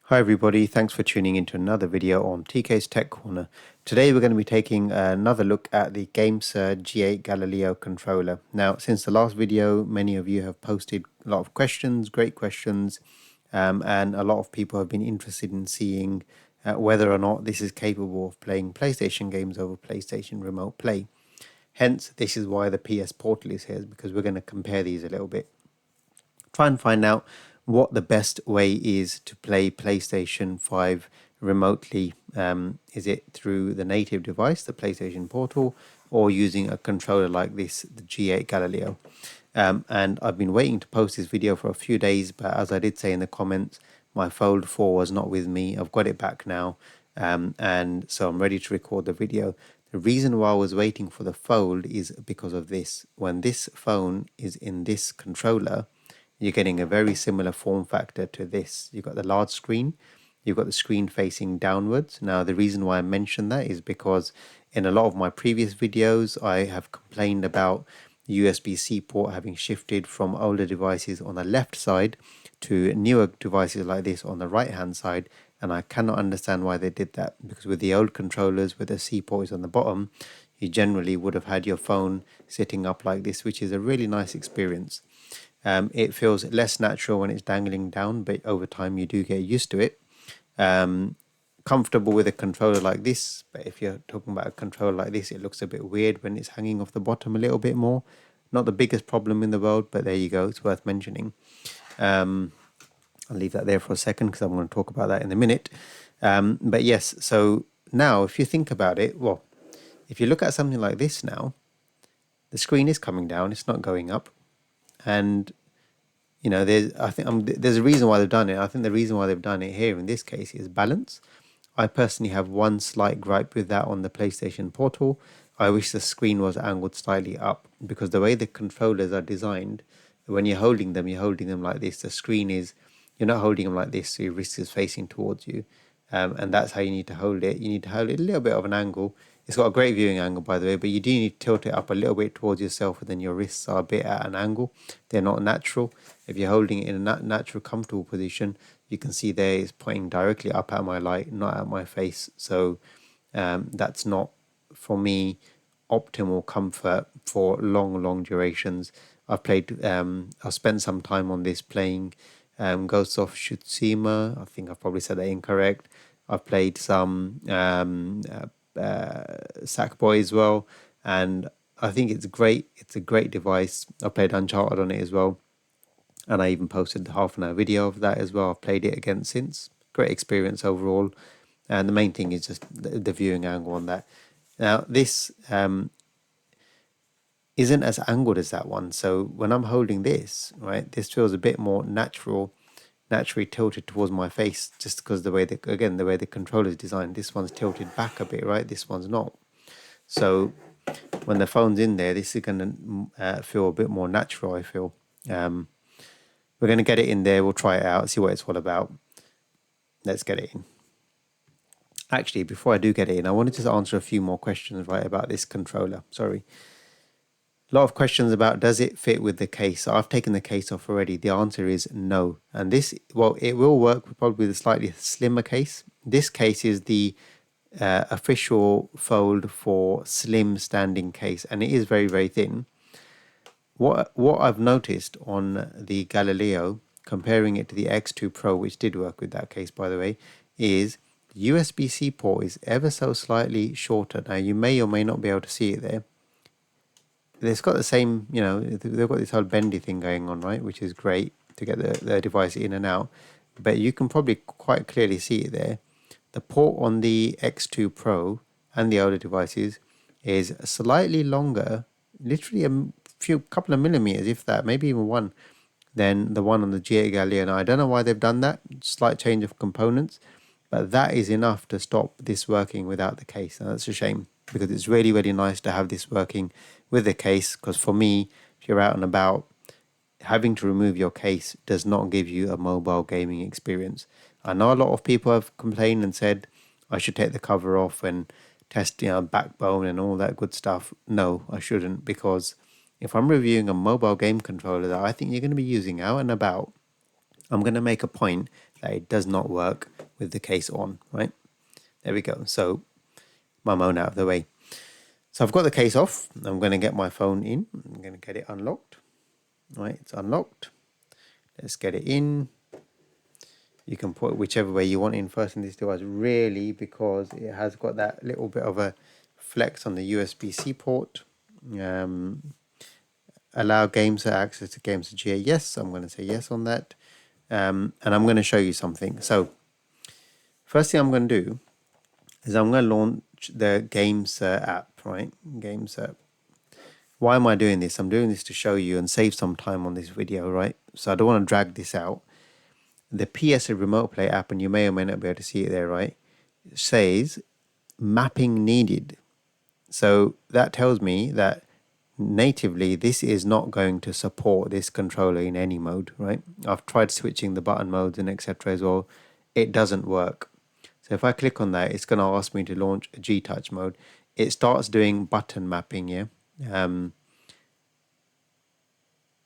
Hi everybody, thanks for tuning into another video on TK's Tech Corner. Today we're going to be taking another look at the Gamesir G8 Galileo controller. Now, since the last video, many of you have posted a lot of questions, great questions, and a lot of people have been interested in seeing whether or not this is capable of playing PlayStation games over PlayStation Remote Play. Hence, this is why the PS Portal is here, because we're going to compare these a little bit. Try and find out what the best way is to play PlayStation 5 remotely. Is it through the native device, the PlayStation Portal, or using a controller like this, the G8 Galileo? And I've been waiting to post this video for a few days, but as I did say in the comments, my Fold 4 was not with me. I've got it back now, and so I'm ready to record the video. The reason why I was waiting for the Fold is because of this. When this phone is in this controller, you're getting a very similar form factor to this. You've got the large screen, you've got the screen facing downwards. Now, the reason why I mention that is because in a lot of my previous videos, I have complained about USB-C port having shifted from older devices on the left side to newer devices like this on the right hand side, and I cannot understand why they did that, because with the old controllers where the C port is on the bottom, you generally would have had your phone sitting up like this, which is a really nice experience. It feels less natural when it's dangling down, but over time you do get used to it. Comfortable with a controller like this, but if you're talking about a controller like this, it looks a bit weird when it's hanging off the bottom a little bit more. Not the biggest problem in the world, but there you go, it's worth mentioning. I'll leave that there for a second because I'm going to talk about that in a minute. But yes, so now if you think about it, well, if you look at something like this now, the screen is coming down, it's not going up. And you know, there's a reason why they've done it. I think the reason why they've done it here in this case is balance. I personally have one slight gripe with that on the PlayStation Portal. I wish the screen was angled slightly up, because the way the controllers are designed, when you're holding them like this. The screen is, you're not holding them like this, so your wrist is facing towards you. And that's how you need to hold it. You need to hold it a little bit of an angle. It's got a great viewing angle, by the way, but you do need to tilt it up a little bit towards yourself, and then your wrists are a bit at an angle. They're not natural. If you're holding it in a natural, comfortable position, you can see there it's pointing directly up at my light, not at my face. So that's not, for me, optimal comfort for long durations. I've spent some time on this playing Ghost of Tsushima. I think I've probably said that incorrect. I've played some Sackboy as well, and I think it's great. It's a great device. I played Uncharted on it as well, and I even posted the half an hour video of that as well. I've played it again since. Great experience overall, and the main thing is just the viewing angle on that. Now this isn't as angled as that one, so when I'm holding this, right, this feels a bit more naturally tilted towards my face, just because the way the controller is designed. This one's tilted back a bit, right? This one's not. So when the phone's in there, this is going to feel a bit more natural, I feel. We're going to get it in there. We'll try it out, see what it's all about. Let's get it in. Actually, before I do get it in, I wanted to answer a few more questions, right, about this controller. Sorry. A lot of questions about, does it fit with the case? So I've taken the case off already. The answer is no. And this, well, it will work with probably the slightly slimmer case. This case is the official Fold for slim standing case, and it is very thin. What I've noticed on the Galileo, comparing it to the X2 Pro, which did work with that case, by the way, is the USB-C port is ever so slightly shorter. Now, you may or may not be able to see it there. It's got the same, you know, they've got this whole bendy thing going on, right, which is great to get the device in and out. But you can probably quite clearly see it there. The port on the X2 Pro and the older devices is slightly longer, literally a couple of millimeters, if that, maybe even one, than the one on the G8 Galileo. Now, I don't know why they've done that, slight change of components, but that is enough to stop this working without the case. And that's a shame, because it's really nice to have this working with the case, because for me, if you're out and about, having to remove your case does not give you a mobile gaming experience. I know a lot of people have complained and said I should take the cover off and test, you know, backbone and all that good stuff. No, I shouldn't, because if I'm reviewing a mobile game controller that I think you're going to be using out and about, I'm going to make a point that it does not work with the case on, right? There we go. So my moan out of the way. So I've got the case off. I'm going to get my phone in. I'm going to get it unlocked. Right, it's unlocked. Let's get it in. You can put it whichever way you want in first in this device, really, because it has got that little bit of a flex on the USB-C port. Allow Gamesir access to Gamesir GA. Yes, I'm going to say yes on that. And I'm going to show you something. So first thing I'm going to do is I'm going to launch the Gamesir app, right? Gamesir. Why am I doing this? I'm doing this to show you and save some time on this video, right? So I don't want to drag this out. The PS Remote Play app, and you may or may not be able to see it there, right? It says mapping needed. So that tells me that natively this is not going to support this controller in any mode, right? I've tried switching the button modes and etc. as well. It doesn't work. So if I click on that, it's going to ask me to launch a G-Touch mode. It starts doing button mapping, yeah?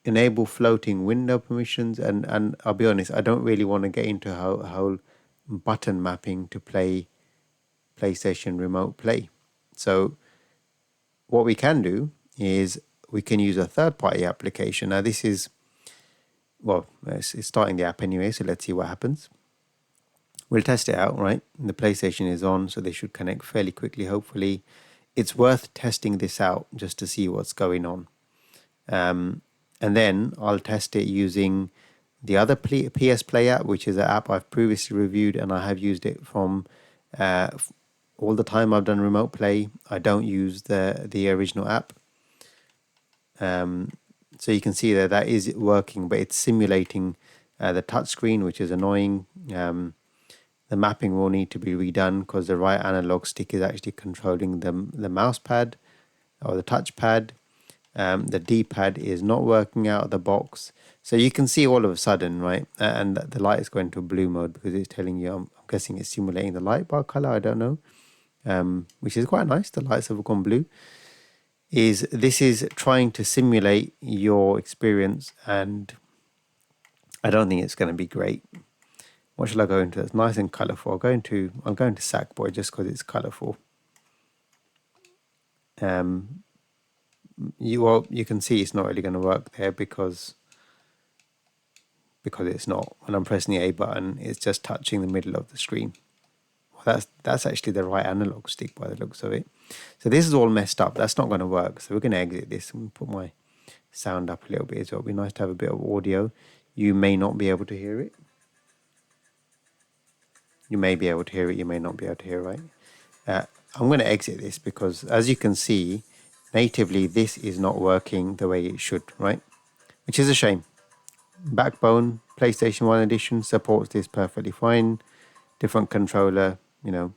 Enable floating window permissions, and I'll be honest, I don't really want to get into how button mapping to play PlayStation Remote Play. So what we can do is we can use a third-party application. Now this is, well, it's starting the app anyway, so let's see what happens. We'll test it out, right? The PlayStation is on, so they should connect fairly quickly, hopefully. It's worth testing this out just to see what's going on. And then I'll test it using the other PS Play app, which is an app I've previously reviewed, and I have used it from all the time I've done remote play. I don't use the original app. So you can see that is working, but it's simulating the touchscreen, which is annoying. The mapping will need to be redone because the right analog stick is actually controlling the mouse pad or the touchpad. The D-pad is not working out of the box. So you can see all of a sudden, right? And the light is going to blue mode because it's telling you, I'm guessing it's simulating the light bar color, I don't know. Which is quite nice. The lights have gone blue. This is trying to simulate your experience, and I don't think it's going to be great. What shall I go into? It's nice and colorful. I'm going to Sackboy just because it's colorful. You can see it's not really going to work there because it's not. When I'm pressing the A button, it's just touching the middle of the screen. Well, that's actually the right analog stick by the looks of it. So this is all messed up. That's not going to work. So we're going to exit this and put my sound up a little bit as well. It'd be nice to have a bit of audio. You may not be able to hear it. You may be able to hear it. You may not be able to hear it, right? I'm going to exit this because, as you can see, natively this is not working the way it should, right? Which is a shame. Backbone PlayStation 1 edition supports this perfectly fine. Different controller, you know.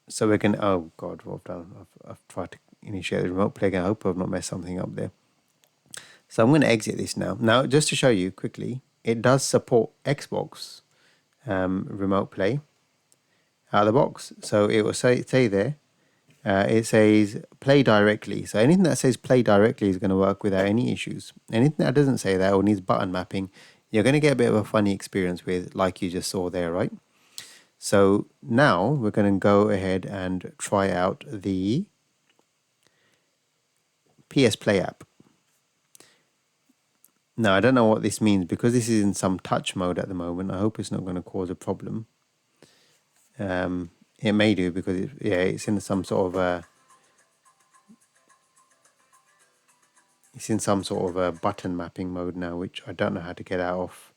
So we're going to, oh God, what I've done, I've tried to initiate the remote play again. I hope I've not messed something up there. So I'm going to exit this now. Now, just to show you quickly, it does support Xbox remote play out of the box. So it will say there, it says play directly. So anything that says play directly is going to work without any issues. Anything that doesn't say that or needs button mapping, you're going to get a bit of a funny experience with, like you just saw there, right? So now we're going to go ahead and try out the PS Play app. Now, I don't know what this means because this is in some touch mode at the moment. I hope it's not going to cause a problem. It may do because it's in some sort of a button mapping mode now, which I don't know how to get out of.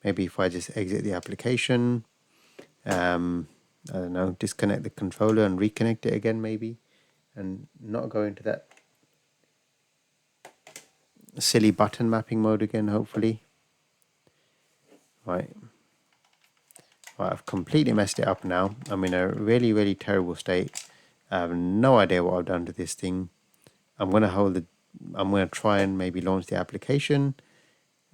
Maybe if I just exit the application, I don't know, disconnect the controller and reconnect it again maybe, and not go into that silly button mapping mode again, hopefully. Right, I've completely messed it up now. I'm in a really, really terrible state. I have no idea what I've done to this thing. I'm going to try and maybe launch the application,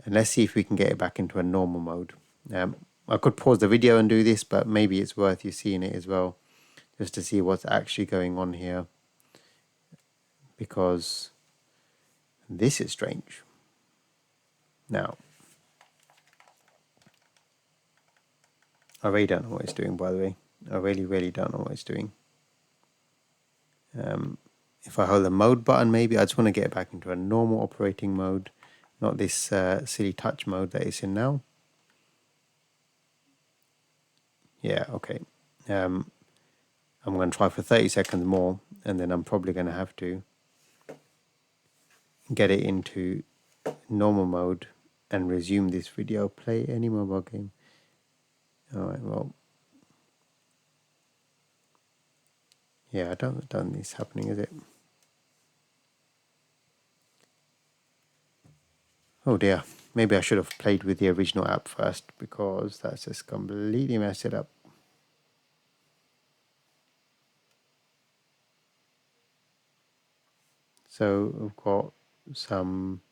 and let's see if we can get it back into a normal mode. I could pause the video and do this, but maybe it's worth you seeing it as well, just to see what's actually going on here, because this is strange. Now, I really don't know what it's doing, by the way. I really don't know what it's doing. If I hold the mode button, maybe I just want to get it back into a normal operating mode, not this silly touch mode that it's in now. Yeah, okay. I'm going to try for 30 seconds more, and then I'm probably going to have to get it into normal mode and resume this video. Play any mobile game. Alright, well, yeah, I don't think it's happening, is it? Oh dear, maybe I should have played with the original app first, because that's just completely messed it up. So we've got some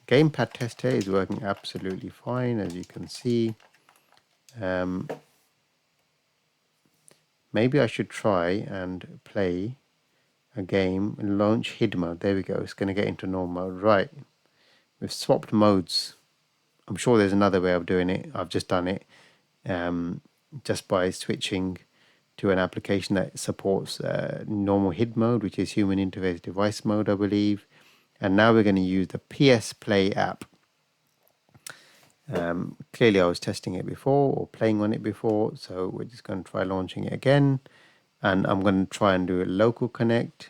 gamepad test here is working absolutely fine, as you can see. Maybe I should try and play a game and launch HID mode. There we go. It's going to get into normal mode. Right. We've swapped modes. I'm sure there's another way of doing it. I've just done it just by switching to an application that supports normal HID mode, which is human interface device mode, I believe. And now we're going to use the PS Play app. Clearly I was testing it before or playing on it before, so we're just going to try launching it again, and I'm going to try and do a local connect,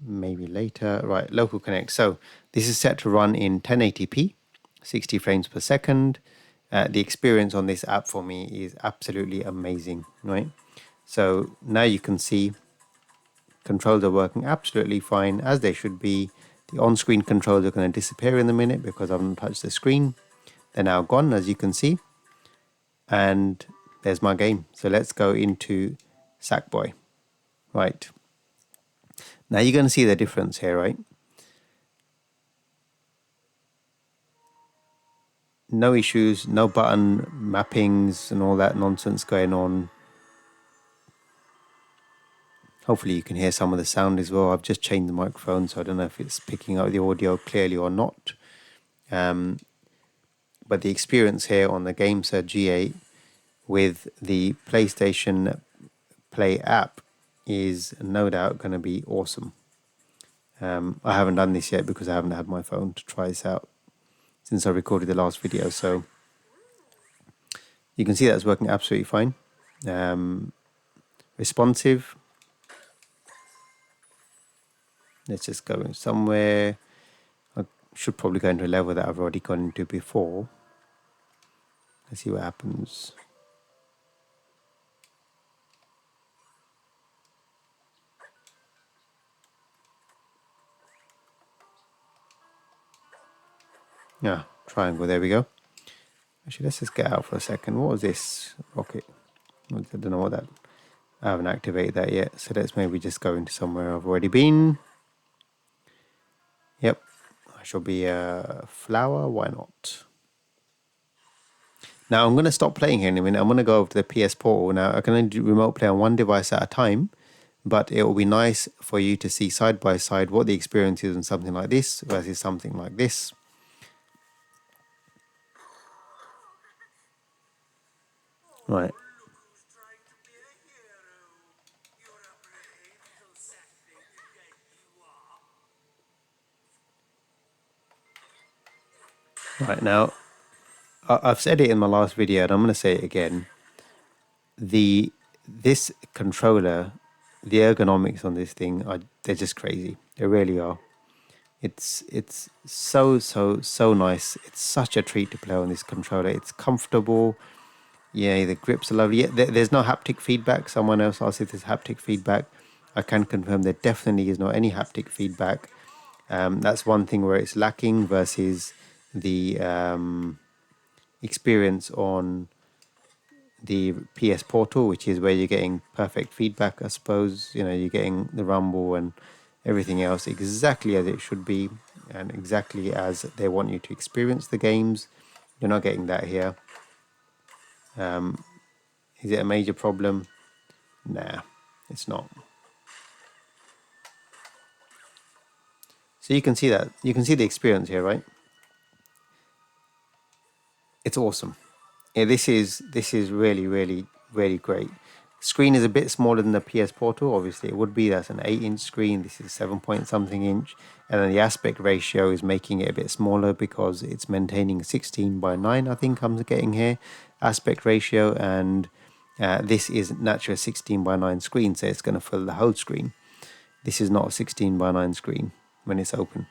maybe later. Right, local connect. So this is set to run in 1080p, 60 frames per second. The experience on this app for me is absolutely amazing, right? So now you can see controls are working absolutely fine, as they should be. The on-screen controls are going to disappear in a minute because I haven't touched the screen. They're now gone, as you can see. And there's my game. So let's go into Sackboy. Right. Now you're going to see the difference here, right? No issues, no button mappings and all that nonsense going on. Hopefully you can hear some of the sound as well. I've just changed the microphone, so I don't know if it's picking up the audio clearly or not. But the experience here on the Gamesir G8 with the PlayStation Play app is no doubt going to be awesome. I haven't done this yet because I haven't had my phone to try this out since I recorded the last video. So you can see that's working absolutely fine. Responsive. Let's just go somewhere. I should probably go into a level that I've already gone into before. Let's see what happens. Yeah, triangle, there we go. Actually, let's just get out for a second. What was this? Rocket. I don't know what that... I haven't activated that yet. So let's maybe just go into somewhere I've already been. Yep. I shall be a flower. Why not? Now I'm going to stop playing here in a minute. I'm going to go over to the PS Portal. Now I can only do remote play on one device at a time, but it will be nice for you to see side by side what the experience is on something like this versus something like this. Right. Right, now I've said it in my last video and I'm going to say it again. This controller, the ergonomics on this thing, they're just crazy. They really are. It's so nice. It's such a treat to play on this controller. It's comfortable. Yeah, the grips are lovely. Yeah, there's no haptic feedback. Someone else asked if there's haptic feedback. I can confirm there definitely is not any haptic feedback. That's one thing where it's lacking versus the experience on the PS Portal, which is where you're getting perfect feedback, I suppose. You know, you're getting the rumble and everything else exactly as it should be and exactly as they want you to experience the games. You're not getting that here. Is it a major problem? Nah, it's not. So you can see that. You can see the experience here, right? It's awesome. Yeah, this is really great. Screen is a bit smaller than the PS Portal. Obviously, it would be. That's an 8-inch screen. This is 7 point something inch, and then the aspect ratio is making it a bit smaller because it's maintaining 16 by 9. I think I'm getting here aspect ratio, and this is naturally a 16 by 9 screen, so it's going to fill the whole screen. This is not a 16 by 9 screen when it's open.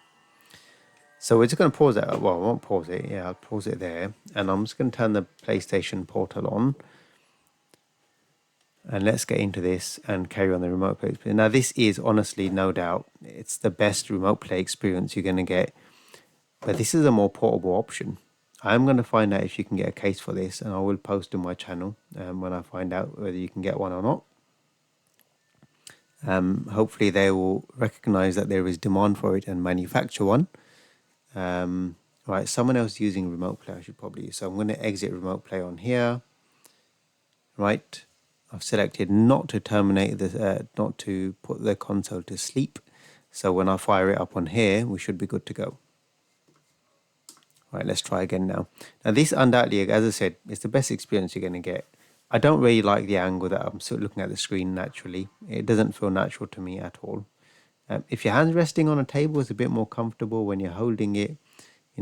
So we're just going to pause it. Well, I won't pause it. Yeah, I'll pause it there. And I'm just going to turn the PlayStation Portal on. And let's get into this and carry on the remote play experience. Now, this is honestly, no doubt, it's the best remote play experience you're going to get. But this is a more portable option. I'm going to find out if you can get a case for this. And I will post on my channel when I find out whether you can get one or not. Hopefully, they will recognize that there is demand for it and manufacture one. Right, someone else using remote play I should probably use. So I'm going to exit remote play on here. Right, I've selected not to terminate the, not to put the console to sleep. So when I fire it up on here, we should be good to go. Right, let's try again now. Now this undoubtedly, as I said, it's the best experience you're going to get. I don't really like the angle that I'm still looking at the screen naturally. It doesn't feel natural to me at all. If your hand's resting on a table, it's a bit more comfortable. When you're holding it,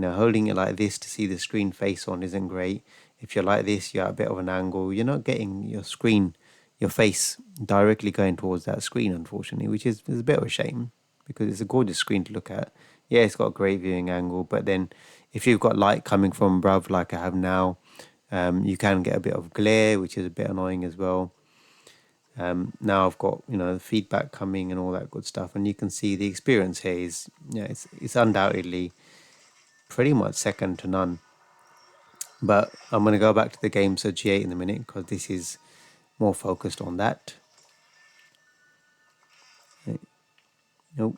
holding it like this to see the screen face on isn't great. If you're like this, you're at a bit of an angle. You're not getting your screen, your face directly going towards that screen, unfortunately, which is a bit of a shame because it's a gorgeous screen to look at. Yeah, it's got a great viewing angle, but then if you've got light coming from above like I have now, you can get a bit of glare, which is a bit annoying as well. Now I've got the feedback coming and all that good stuff, and you can see the experience here is it's undoubtedly pretty much second to none. But I'm going to go back to the Gamesir G8 in a minute because this is more focused on that. Nope,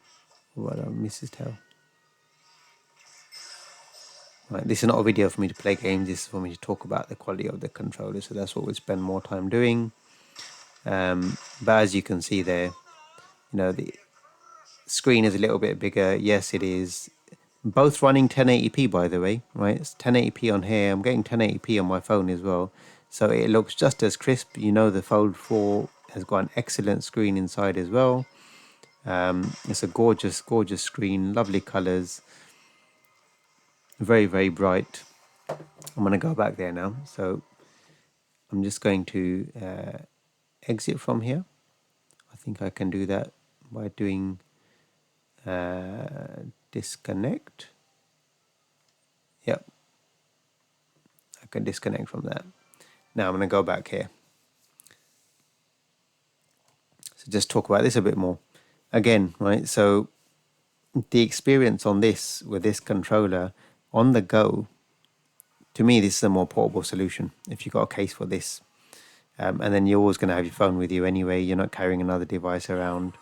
what I Mrs. Tell. Right, this is not a video for me to play games. This is for me to talk about the quality of the controller. So that's what we'll spend more time doing. But as you can see there, the screen is a little bit bigger. Yes, it is. Both running 1080p, by the way, right? It's 1080p on here. I'm getting 1080p on my phone as well. So it looks just as crisp. The Fold 4 has got an excellent screen inside as well. It's a gorgeous, gorgeous screen. Lovely colors. Very, very bright. I'm going to go back there now. So I'm just going to exit from here. I think I can do that by doing disconnect. Yep. I can disconnect from that. Now I'm going to go back here. So just talk about this a bit more. Again, right, so the experience on this, with this controller on the go, to me, this is a more portable solution if you've got a case for this. And then you're always going to have your phone with you anyway. You're not carrying another device around.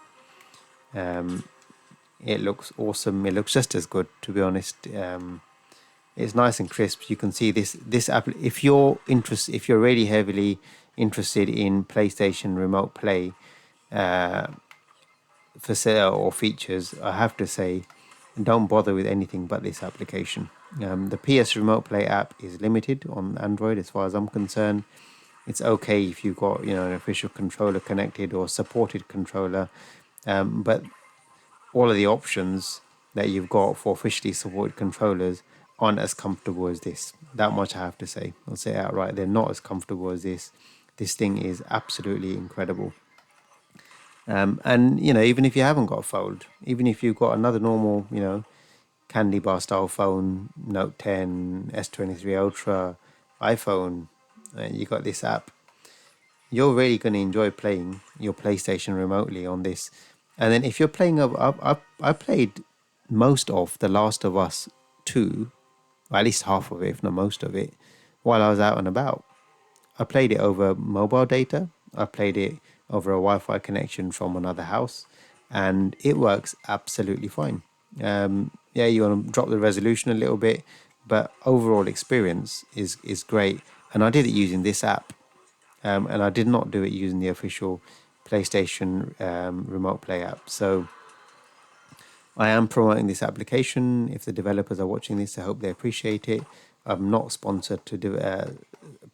It looks awesome. It looks just as good, to be honest. It's nice and crisp. You can see this app. If you're really heavily interested in PlayStation Remote Play for sale or features, I have to say, don't bother with anything but this application. The PS Remote Play app is limited on Android, as far as I'm concerned. It's okay if you've got an official controller connected or supported controller, but all of the options that you've got for officially supported controllers aren't as comfortable as this. That much I have to say. I'll say it outright. They're not as comfortable as this. This thing is absolutely incredible. And even if you haven't got a Fold, even if you've got another normal, candy bar style phone, Note 10, S23 Ultra, iPhone, and you got this app, you're really going to enjoy playing your PlayStation remotely on this. And then if you're playing, I played most of The Last of Us 2, or at least half of it, if not most of it, while I was out and about. I played it over mobile data. I played it over a Wi-Fi connection from another house, and it works absolutely fine. Yeah, you want to drop the resolution a little bit, but overall experience is great. And I did it using this app, and I did not do it using the official PlayStation Remote Play app. So I am promoting this application. If the developers are watching this, I hope they appreciate it. I'm not sponsored to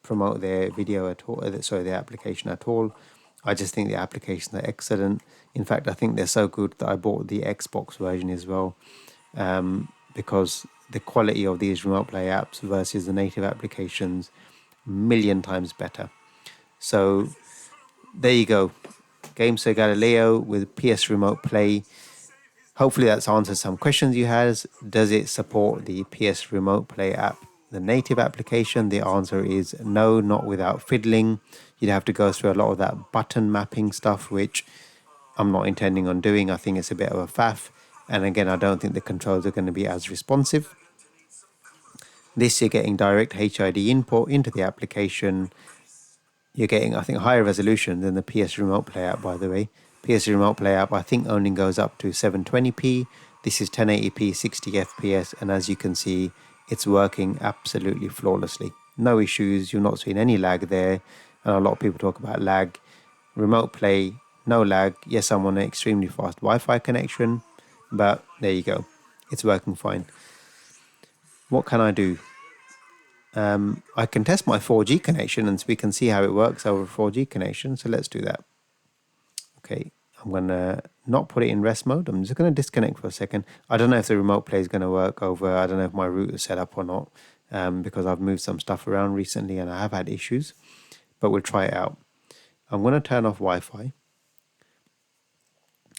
promote their video at all, sorry, their application at all. I just think the applications are excellent. In fact, I think they're so good that I bought the Xbox version as well, because the quality of these remote play apps versus the native applications, million times better. So there you go. Gamesir Galileo with PS Remote Play. Hopefully that's answered some questions you had. Does it support the PS Remote Play app, the native application? The answer is no, not without fiddling. You'd have to go through a lot of that button mapping stuff, which I'm not intending on doing. I think it's a bit of a faff. And again, I don't think the controls are going to be as responsive. This, you're getting direct HID input into the application. You're getting, I think, higher resolution than the PS Remote Play app, by the way. PS Remote Play app, I think, only goes up to 720p. This is 1080p, 60 FPS, and as you can see, it's working absolutely flawlessly. No issues, you're not seeing any lag there. And a lot of people talk about lag. Remote Play, no lag. Yes, I'm on an extremely fast Wi-Fi connection, but there you go. It's working fine. What can I do? I can test my 4G connection and we can see how it works over 4G connection. So let's do that. Okay, I'm going to not put it in rest mode. I'm just going to disconnect for a second. I don't know if the remote play is going to work over. I don't know if my router is set up or not, because I've moved some stuff around recently and I have had issues, but we'll try it out. I'm going to turn off Wi-Fi.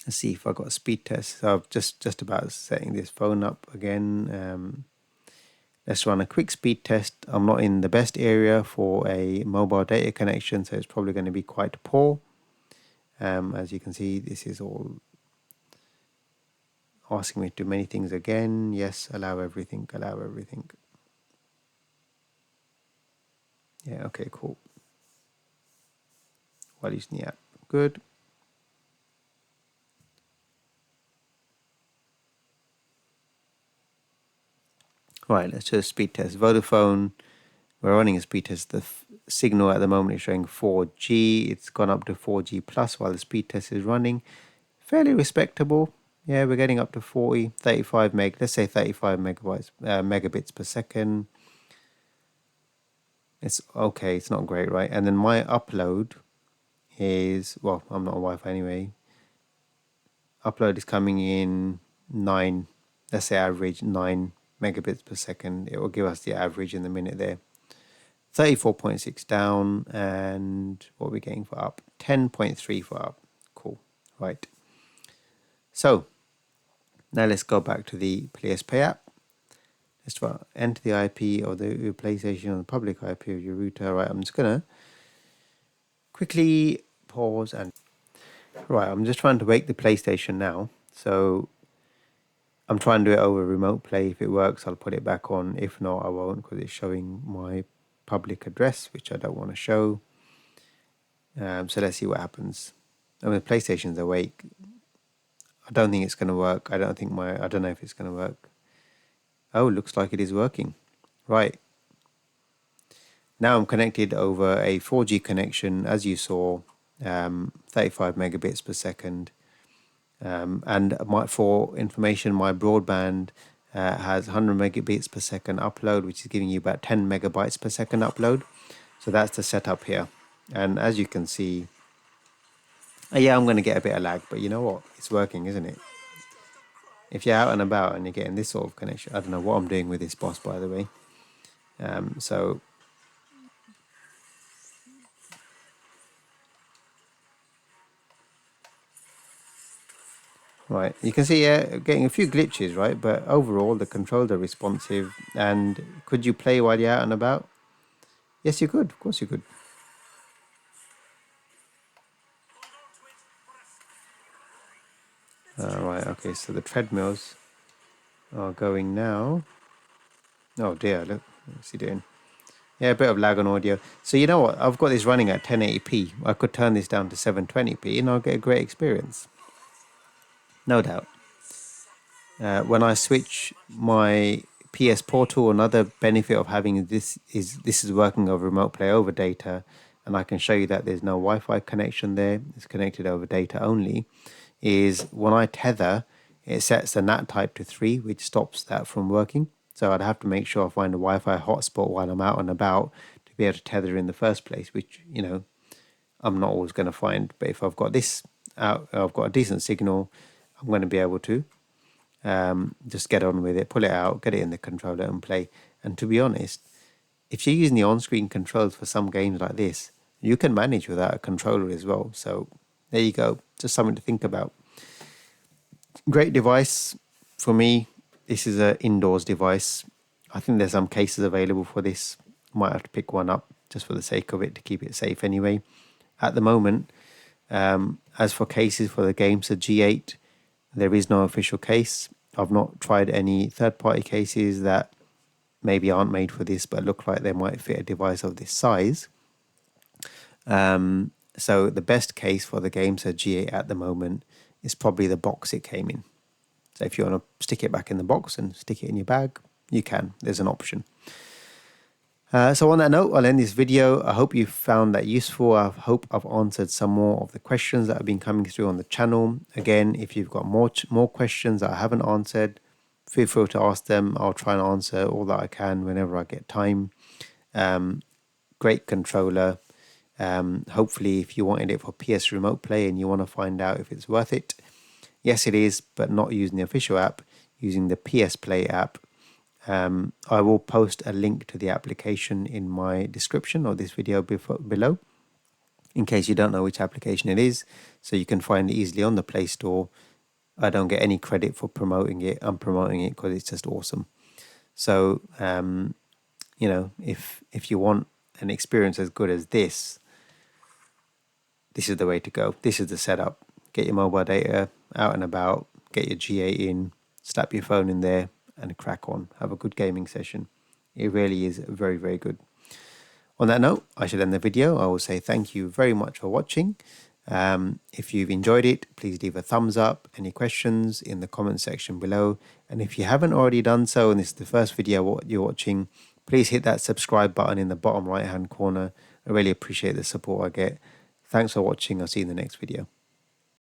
Let's see if I got a speed test. So I've just about setting this phone up again. Let's run a quick speed test. I'm not in the best area for a mobile data connection, so it's probably going to be quite poor. As you can see, this is all asking me to do many things again. Yes, allow everything, allow everything. Yeah, okay, cool. While using the app, good. Right, let's do a speed test. Vodafone, we're running a speed test. The signal at the moment is showing 4G. It's gone up to 4G plus while the speed test is running. Fairly respectable. Yeah, we're getting up to 40, 35 meg. Let's say 35 megabits per second. It's okay. It's not great, right? And then my upload is, well, I'm not on Wi-Fi anyway. Upload is coming in 9, let's say average 9 megabits per second. It will give us the average in the minute there. 34.6 down, and what are we getting for up? 10.3 for up. Cool. Right. So now let's go back to the PSP app. Let's try enter the IP of the PlayStation on the public IP of your router. Right, I'm just gonna quickly pause and right, I'm just trying to wake the PlayStation now. So I'm trying to do it over remote play. If it works, I'll put it back on. If not, I won't, because it's showing my public address, which I don't want to show. So let's see what happens. I mean, the PlayStation's awake. I don't think it's going to work. I don't know if it's going to work. Oh, looks like it is working. Right. Now I'm connected over a 4G connection, as you saw, 35 megabits per second. And for information, my broadband has 100 megabits per second upload, which is giving you about 10 megabytes per second upload. So that's the setup here. And as you can see, yeah, I'm going to get a bit of lag, but you know what? It's working, isn't it? If you're out and about and you're getting this sort of connection, I don't know what I'm doing with this boss, by the way. So right, you can see getting a few glitches, right? But overall, the controls are responsive. And could you play while you're out and about? Yes, you could. Of course, you could. Right, okay, so the treadmills are going now. Oh dear, look, what's he doing? Yeah, a bit of lag on audio. So you know what? I've got this running at 1080p. I could turn this down to 720p and I'll get a great experience. No doubt. When I switch my PS Portal, another benefit of having this is working over remote play over data, and I can show you that there's no Wi-Fi connection there. It's connected over data only. Is when I tether, it sets the NAT type to 3, which stops that from working. So I'd have to make sure I find a Wi-Fi hotspot while I'm out and about to be able to tether in the first place, which, you know, I'm not always going to find. But if I've got this out, I've got a decent signal, I'm going to be able to just get on with it, pull it out, get it in the controller and play. And to be honest, if you're using the on-screen controls for some games like this, you can manage without a controller as well. So there you go, just something to think about. Great device for me. This is an indoors device. I think there's some cases available for this. Might have to pick one up just for the sake of it to keep it safe anyway. At the moment, as for cases for the Gamesir G8, there is no official case. I've not tried any third-party cases that maybe aren't made for this but look like they might fit a device of this size. So the best case for the Gamesir G8 at the moment is probably the box it came in. So if you want to stick it back in the box and stick it in your bag, you can. There's an option. So on that note, I'll end this video. I hope you found that useful. I hope I've answered some more of the questions that have been coming through on the channel. Again, if you've got more questions that I haven't answered, feel free to ask them. I'll try and answer all that I can whenever I get time. Great controller. Hopefully, if you wanted it for PS Remote Play and you want to find out if it's worth it, yes, it is, but not using the official app, using the PS Play app. I will post a link to the application in my description of this video below, in case you don't know which application it is, so you can find it easily on the Play Store. I don't get any credit for promoting it. I'm promoting it because it's just awesome. So, you know, if you want an experience as good as this is the way to go. This is the setup. Get your mobile data out and about, get your G8 in, slap your phone in there, and crack on. Have a good gaming session. It really is very, very good. On that note, I should end the video. I will say thank you very much for watching. If you've enjoyed it, please leave a thumbs up. Any questions in the comment section below. And if you haven't already done so, and this is the first video you're watching, please hit that subscribe button in the bottom right hand corner. I really appreciate the support I get. Thanks for watching. I'll see you in the next video.